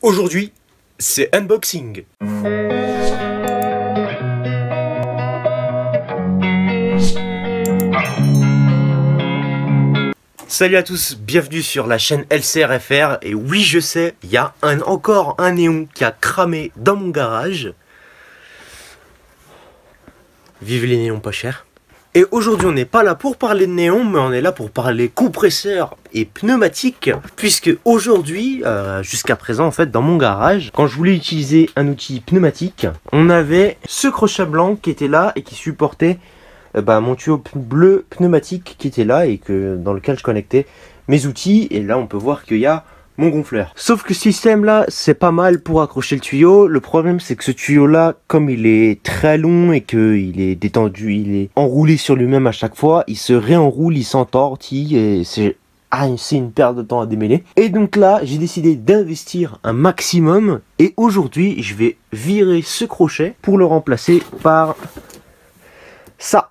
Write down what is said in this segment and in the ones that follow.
Aujourd'hui, c'est unboxing. Salut à tous, bienvenue sur la chaîne LCRFR. Et oui, je sais, il y a encore un néon qui a cramé dans mon garage. Vive les néons pas chers. Et aujourd'hui, on n'est pas là pour parler de néon, mais on est là pour parler compresseur et pneumatique. Puisque aujourd'hui, jusqu'à présent, en fait, dans mon garage, quand je voulais utiliser un outil pneumatique, on avait ce crochet blanc qui était là et qui supportait mon tuyau bleu pneumatique qui était là et dans lequel je connectais mes outils. Et là, on peut voir qu'il y a mon gonfleur. Sauf que ce système là, c'est pas mal pour accrocher le tuyau. Le problème, c'est que ce tuyau là, comme il est très long et qu'il est détendu, il est enroulé sur lui-même à chaque fois, il se réenroule, il s'entortille et c'est une perte de temps à démêler. Et donc là, j'ai décidé d'investir un maximum et aujourd'hui, je vais virer ce crochet pour le remplacer par ça.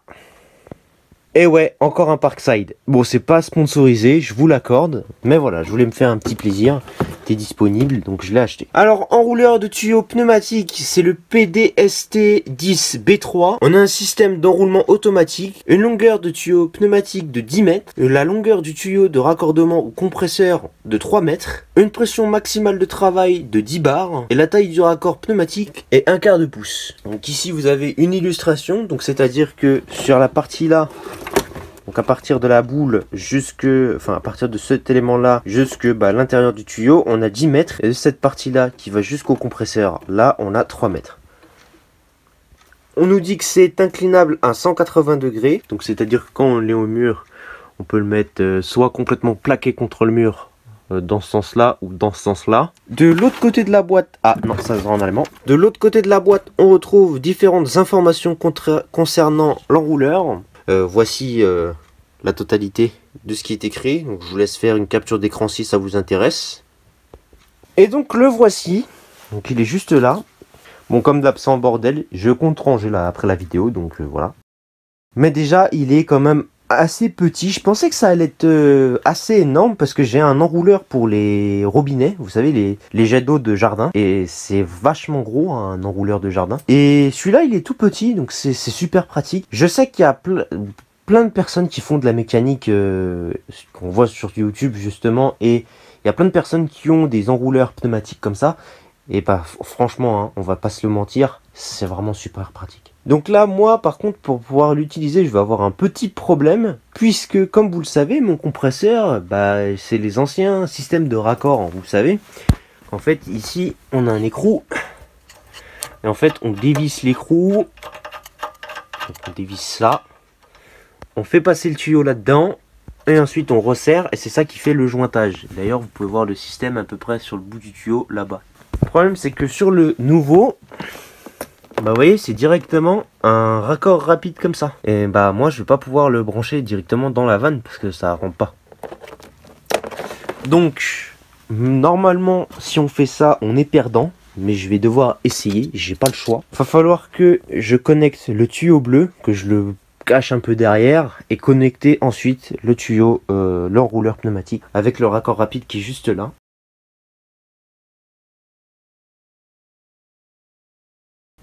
Et ouais, encore un Parkside. Bon, c'est pas sponsorisé, je vous l'accorde. Mais voilà, je voulais me faire un petit plaisir. Il était disponible, donc je l'ai acheté. Alors, enrouleur de tuyaux pneumatique, c'est le PDST10B3. On a un système d'enroulement automatique. Une longueur de tuyau pneumatique de 10 mètres. La longueur du tuyau de raccordement au compresseur de 3 mètres. Une pression maximale de travail de 10 bars. Et la taille du raccord pneumatique est 1/4 de pouce. Donc ici, vous avez une illustration. Donc c'est-à-dire que sur la partie là, donc à partir de la boule à partir de cet élément là jusque l'intérieur du tuyau, on a 10 mètres. Et de cette partie là qui va jusqu'au compresseur, là on a 3 mètres. On nous dit que c'est inclinable à 180 degrés. Donc c'est à dire que quand on est au mur, on peut le mettre soit complètement plaqué contre le mur dans ce sens là ou dans ce sens là. De l'autre côté de la boîte, ah non, ça se voit en allemand. De l'autre côté de la boîte, on retrouve différentes informations concernant l'enrouleur. Voici la totalité de ce qui est écrit. Donc je vous laisse faire une capture d'écran si ça vous intéresse. Et donc le voici. Donc il est juste là. Bon, comme d'hab, c'est en bordel. Je compte ranger là après la vidéo. Donc voilà. Mais déjà, il est quand même assez petit. Je pensais que ça allait être assez énorme parce que j'ai un enrouleur pour les robinets. Vous savez, les jets d'eau de jardin. Et c'est vachement gros, un enrouleur de jardin. Et celui-là, il est tout petit. Donc c'est super pratique. Je sais qu'il y a plein de personnes qui font de la mécanique qu'on voit sur YouTube justement, et il y a plein de personnes qui ont des enrouleurs pneumatiques comme ça, et franchement, hein, on va pas se le mentir, c'est vraiment super pratique. Donc là, moi par contre, pour pouvoir l'utiliser, je vais avoir un petit problème, puisque comme vous le savez, mon compresseur, c'est les anciens systèmes de raccord, hein, vous savez. En fait, ici, on a un écrou, et en fait, on dévisse l'écrou, on dévisse ça. On fait passer le tuyau là-dedans et ensuite on resserre et c'est ça qui fait le jointage. D'ailleurs, vous pouvez voir le système à peu près sur le bout du tuyau là-bas. Le problème, c'est que sur le nouveau, vous voyez, c'est directement un raccord rapide comme ça. Et moi, je vais pas pouvoir le brancher directement dans la vanne parce que ça rentre pas. Donc, normalement, si on fait ça, on est perdant. Mais je vais devoir essayer, j'ai pas le choix. Il va falloir que je connecte le tuyau bleu, que je le cache un peu derrière et connecter ensuite le tuyau, l'enrouleur pneumatique avec le raccord rapide qui est juste là.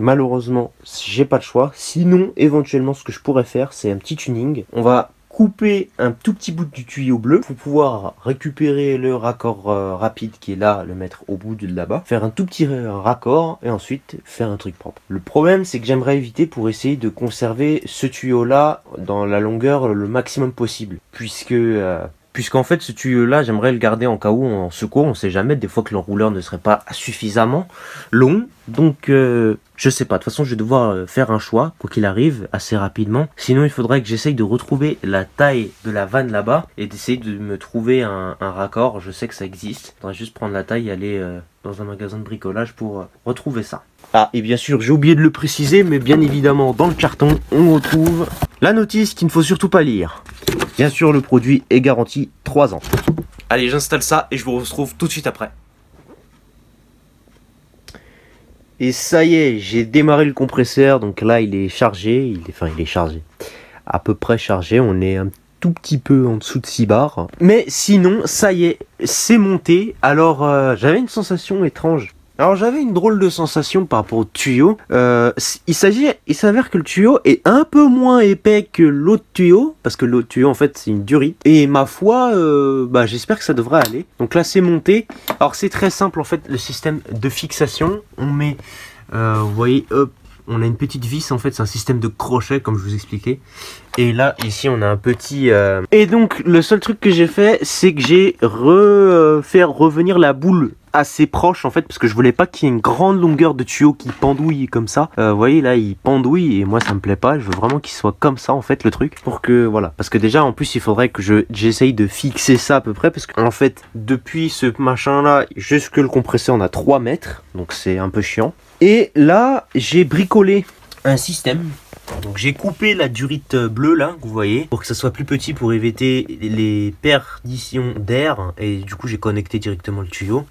Malheureusement, j'ai pas le choix. Sinon, éventuellement, ce que je pourrais faire, c'est un petit tuning. On va couper un tout petit bout du tuyau bleu pour pouvoir récupérer le raccord rapide qui est là, le mettre au bout de là-bas, faire un tout petit raccord et ensuite faire un truc propre. Le problème, c'est que j'aimerais éviter pour essayer de conserver ce tuyau là dans la longueur le maximum possible, puisqu'en fait ce tuyau là j'aimerais le garder en cas où en secours, on sait jamais, des fois que l'enrouleur ne serait pas suffisamment long. Donc je sais pas, de toute façon je vais devoir faire un choix quoi qu'il arrive assez rapidement. Sinon il faudrait que j'essaye de retrouver la taille de la vanne là-bas et d'essayer de me trouver un raccord. Je sais que ça existe, il faudrait juste prendre la taille et aller dans un magasin de bricolage pour retrouver ça. Ah, et bien sûr j'ai oublié de le préciser, mais bien évidemment dans le carton on retrouve la notice qu'il ne faut surtout pas lire. Bien sûr, le produit est garanti 3 ans. Allez, j'installe ça et je vous retrouve tout de suite après. Et ça y est, j'ai démarré le compresseur. Donc là, il est chargé. Il est chargé. À peu près chargé. On est un tout petit peu en dessous de 6 bars. Mais sinon, ça y est, c'est monté. Alors, j'avais une sensation étrange. Alors j'avais une drôle de sensation par rapport au tuyau. Il s'avère que le tuyau est un peu moins épais que l'autre tuyau, parce que l'autre tuyau en fait c'est une durite. Et ma foi, j'espère que ça devrait aller. Donc là c'est monté. Alors c'est très simple en fait le système de fixation. On met, vous voyez, hop, on a une petite vis en fait, c'est un système de crochet comme je vous expliquais. Et là ici on a un petit... Et donc le seul truc que j'ai fait, c'est que j'ai fait revenir la boule assez proche en fait, parce que je voulais pas qu'il y ait une grande longueur de tuyau qui pendouille comme ça. Vous voyez là il pendouille et moi ça me plaît pas. Je veux vraiment qu'il soit comme ça en fait le truc, pour que voilà, parce que déjà en plus il faudrait que j'essaye de fixer ça à peu près, parce qu'en fait depuis ce machin là jusque le compresseur on a 3 mètres, donc c'est un peu chiant. Et là j'ai bricolé un système. Donc j'ai coupé la durite bleue là, que vous voyez, pour que ça soit plus petit, pour éviter les perditions d'air. Et du coup j'ai connecté directement le tuyau.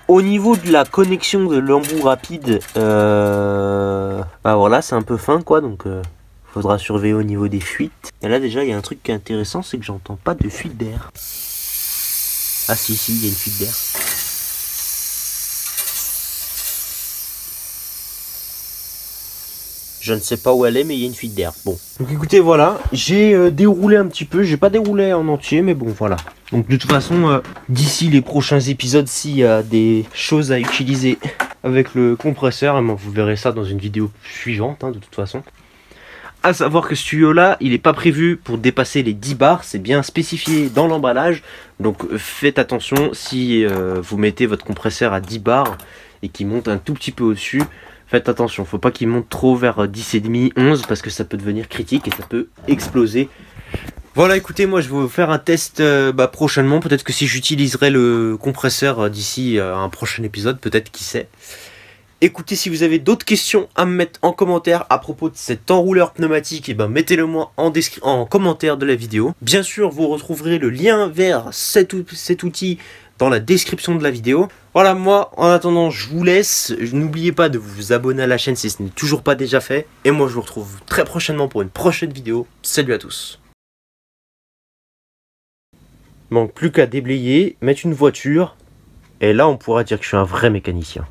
Au niveau de la connexion de l'embout rapide, voilà, c'est un peu fin quoi, donc faudra surveiller au niveau des fuites. Et là déjà il y a un truc qui est intéressant, c'est que j'entends pas de fuite d'air. Ah si, il y a une fuite d'air. Je ne sais pas où elle est, mais il y a une fuite d'air. Bon. Donc écoutez, voilà. J'ai déroulé un petit peu. J'ai pas déroulé en entier, mais bon, voilà. Donc de toute façon, d'ici les prochains épisodes, s'il y a des choses à utiliser avec le compresseur, vous verrez ça dans une vidéo suivante, de toute façon. À savoir que ce tuyau-là, il n'est pas prévu pour dépasser les 10 bars. C'est bien spécifié dans l'emballage. Donc faites attention si vous mettez votre compresseur à 10 bars et qu'il monte un tout petit peu au-dessus. Faites attention, faut pas qu'il monte trop vers 10,5, 11 parce que ça peut devenir critique et ça peut exploser. Voilà, écoutez, moi je vais vous faire un test prochainement. Peut-être que si j'utiliserai le compresseur d'ici un prochain épisode, peut-être, qui sait. Écoutez, si vous avez d'autres questions à me mettre en commentaire à propos de cet enrouleur pneumatique, mettez-le moi en commentaire de la vidéo. Bien sûr, vous retrouverez le lien vers cet outil dans la description de la vidéo. Voilà, moi, en attendant, je vous laisse. N'oubliez pas de vous abonner à la chaîne si ce n'est toujours pas déjà fait. Et moi, je vous retrouve très prochainement pour une prochaine vidéo. Salut à tous. Il manque plus qu'à déblayer, mettre une voiture. Et là, on pourra dire que je suis un vrai mécanicien.